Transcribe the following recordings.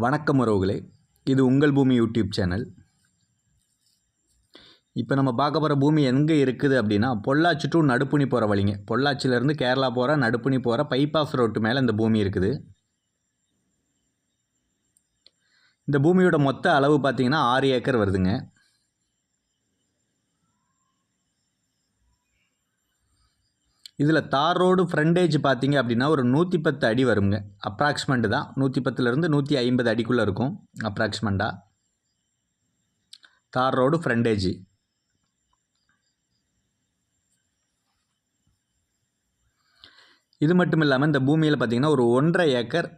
வணக்கம் உறவுகளே, இது உங்கள் பூமி யூடியூப் சேனல். இப்போ நம்ம பார்க்க போகிற பூமி எங்கே இருக்குது அப்படின்னா, பொள்ளாச்சி டு நடுப்புனி போகிற வழிங்க. பொள்ளாச்சியிலேருந்து கேரளா போகிற நடுப்புனி போகிற பைபாஸ் ரோட்டு மேலே இந்த பூமி இருக்குது. இந்த பூமியோட மொத்த அளவு பார்த்திங்கன்னா 6 ஏக்கர் வருதுங்க. இதில் தார் ரோடு ஃப்ரண்டேஜ் பார்த்திங்க அப்படின்னா ஒரு 110 அடி வருங்க. அப்ராக்சிமெண்ட்டு தான், 110லேருந்து 150 அடிக்குள்ளே இருக்கும் அப்ராக்சிமெண்ட்டாக தார் ரோடு ஃப்ரண்டேஜ். இது மட்டும் இல்லாமல் இந்த பூமியில் பார்த்திங்கன்னா ஒரு 1.5 ஏக்கர்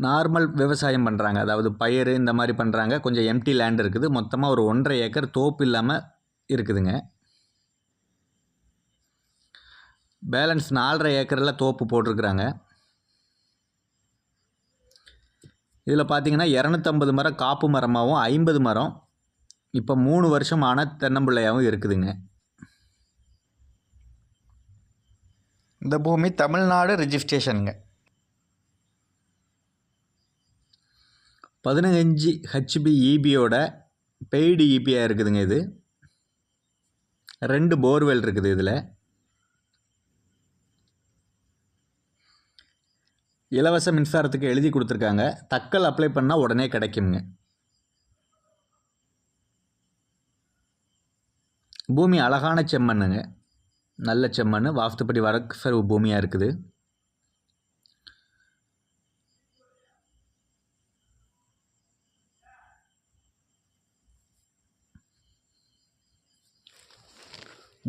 நார்மல் விவசாயம் பண்ணுறாங்க. அதாவது பயிர் இந்த மாதிரி பண்ணுறாங்க. கொஞ்சம் எம்டி லேண்ட் இருக்குது. மொத்தமாக ஒரு 1.5 ஏக்கர் தோப்பு இல்லாமல் இருக்குதுங்க. பேலன்ஸ் 4.5 ஏக்கரில் தோப்பு போட்டிருக்கிறாங்க. இதில் பார்த்திங்கன்னா 250 மரம் காப்பு மரமாகவும் 50 மரம் இப்போ 3 வருஷமான தென்னம்பிள்ளையாகவும் இருக்குதுங்க. இந்த பூமி தமிழ்நாடு ரிஜிஸ்ட்ரேஷனுங்க. 15 ஹெச்பி ஈபியோட பெய்டு ஈபியாக இருக்குதுங்க. இது 2 போர்வெல் இருக்குது. இதில் இலவச மின்சாரத்துக்கு எழுதி கொடுத்துருக்காங்க. தக்கல் அப்ளை பண்ணால் உடனே கிடைக்குங்க. பூமி அழகான செம்மண்ணுங்க, நல்ல செம்மண், வாஸ்துப்படி வடக்கு சர்வு பூமியாக இருக்குது.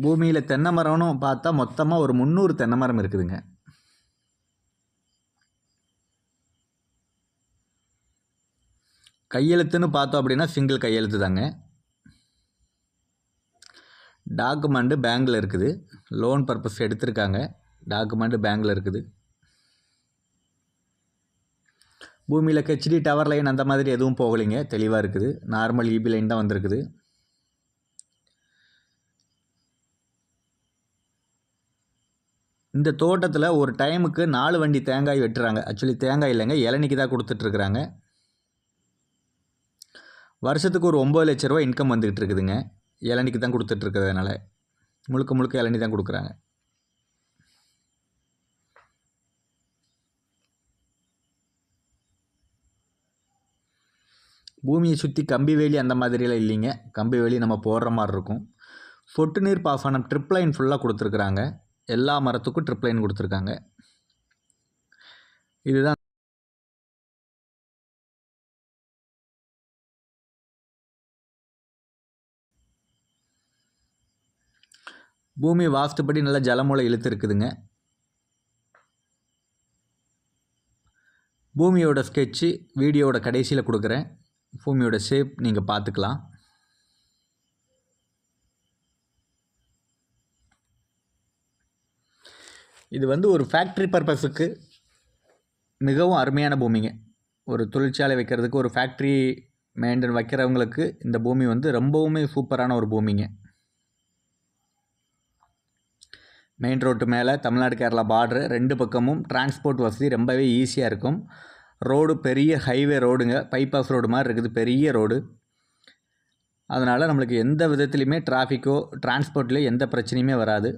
பூமியில் தென்னை மரம்னு பார்த்தா மொத்தமாக ஒரு 300 தென்னை மரம் இருக்குதுங்க. கையெழுத்துன்னு பார்த்தோம் அப்படின்னா சிங்கிள் கையெழுத்து தாங்க. டாக்குமெண்ட்டு பேங்கில் இருக்குது. லோன் பர்பஸ் எடுத்திருக்காங்க. டாக்குமெண்ட்டு பேங்கில் இருக்குது. பூமியில் ஹெச்டி டவர் லைன் அந்த மாதிரி எதுவும் போகலைங்க. தெளிவாக இருக்குது. நார்மல் இபி லைன் தான் வந்திருக்குது. இந்த தோட்டத்தில் ஒரு டைமுக்கு 4 வண்டி தேங்காய் வெட்டுறாங்க. ஆக்சுவலி தேங்காய் இல்லைங்க, இளநிக்கு தான் கொடுத்துட்ருக்குறாங்க. வருஷத்துக்கு ஒரு 9 லட்ச ரூபா இன்கம் வந்துக்கிட்டு இருக்குதுங்க. இளநிக்கு தான் கொடுத்துட்ருக்கிறதுனால முழுக்க இளநி தான் கொடுக்குறாங்க. பூமியை சுற்றி கம்பி வேலி அந்த மாதிரியெல்லாம் இல்லைங்க. கம்பி வேலி நம்ம போடுற மாதிரி இருக்கும். சொட்டு நீர் பாசனம் ட்ரிப் லைன் ஃபுல்லாக கொடுத்துருக்குறாங்க. எல்லா மரத்துக்கும் ட்ரிப் லைன் கொடுத்துருக்காங்க. இதுதான் பூமி வாஸ்துப்படி நல்லா ஜலமூலை இழுத்து இருக்குதுங்க. பூமியோட ஸ்கெட்சு வீடியோவோட கடைசியில் கொடுக்குறேன். பூமியோட ஷேப் நீங்கள் பார்த்துக்கலாம். இது ஒரு ஃபேக்ட்ரி பர்பஸுக்கு மிகவும் அருமையான பூமிங்க. ஒரு தொழிற்சாலை வைக்கிறதுக்கு, ஒரு ஃபேக்ட்ரி மெயின்டைன் வைக்கிறவங்களுக்கு இந்த பூமி ரொம்பவுமே சூப்பரான ஒரு பூமிங்க. மெயின் ரோட்டு மேலே தமிழ்நாடு கேரளா பார்டரு, 2 பக்கமும் டிரான்ஸ்போர்ட் வசதி ரொம்பவே ஈஸியாக இருக்கும். ரோடு பெரிய ஹைவே ரோடுங்க, பைபாஸ் ரோடு மாதிரி இருக்குது, பெரிய ரோடு. அதனால் நம்மளுக்கு எந்த விதத்துலையுமே டிராஃபிக்கோ டிரான்ஸ்போர்ட்லேயோ எந்த பிரச்சனையுமே வராது.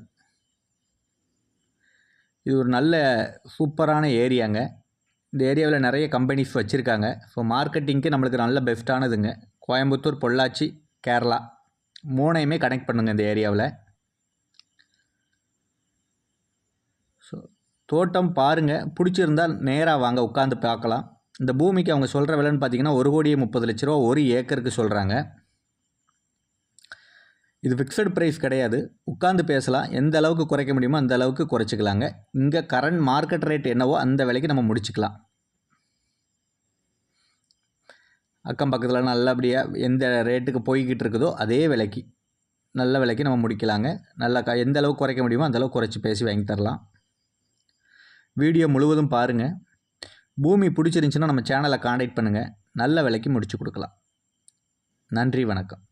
இது ஒரு நல்ல சூப்பரான ஏரியாங்க. இந்த ஏரியாவில் நிறைய கம்பெனிஸ் வச்சுருக்காங்க. ஸோ மார்க்கெட்டிங்க்கு நம்மளுக்கு நல்ல பெஸ்ட்டானதுங்க. கோயம்புத்தூர், பொள்ளாச்சி, கேரளா 3ஐயுமே கனெக்ட் பண்ணுங்க இந்த ஏரியாவில். ஸோ தோட்டம் பாருங்கள், பிடிச்சிருந்தால் நேராக வாங்க, உட்காந்து பார்க்கலாம். இந்த பூமிக்கு அவங்க சொல்கிற விலைன்னு பார்த்தீங்கன்னா 1,30,00,000 ரூபா 1 ஏக்கருக்கு சொல்கிறாங்க. இது ஃபிக்ஸட் ப்ரைஸ் கிடையாது. உட்காந்து பேசலாம். எந்த அளவுக்கு குறைக்க முடியுமோ அந்த அளவுக்கு குறைச்சிக்கலாங்க. இங்கே கரண்ட் மார்க்கெட் ரேட் என்னவோ அந்த விலைக்கு நம்ம முடிச்சுக்கலாம். அக்கம் பக்கத்தில் நல்லபடியாக எந்த ரேட்டுக்கு போய்கிட்டு இருக்குதோ அதே விலைக்கு, நல்ல விலைக்கு நம்ம முடிக்கலாங்க. நல்லா எந்த அளவுக்கு குறைக்க முடியுமோ அந்த அளவுக்கு குறைச்சி பேசி வாங்கி தரலாம். வீடியோ முழுவதும் பாருங்கள். பூமி பிடிச்சிருந்துச்சின்னா நம்ம சேனலை காண்டாக்ட் பண்ணுங்கள். நல்ல விலைக்கு முடிச்சு கொடுக்கலாம். நன்றி, வணக்கம்.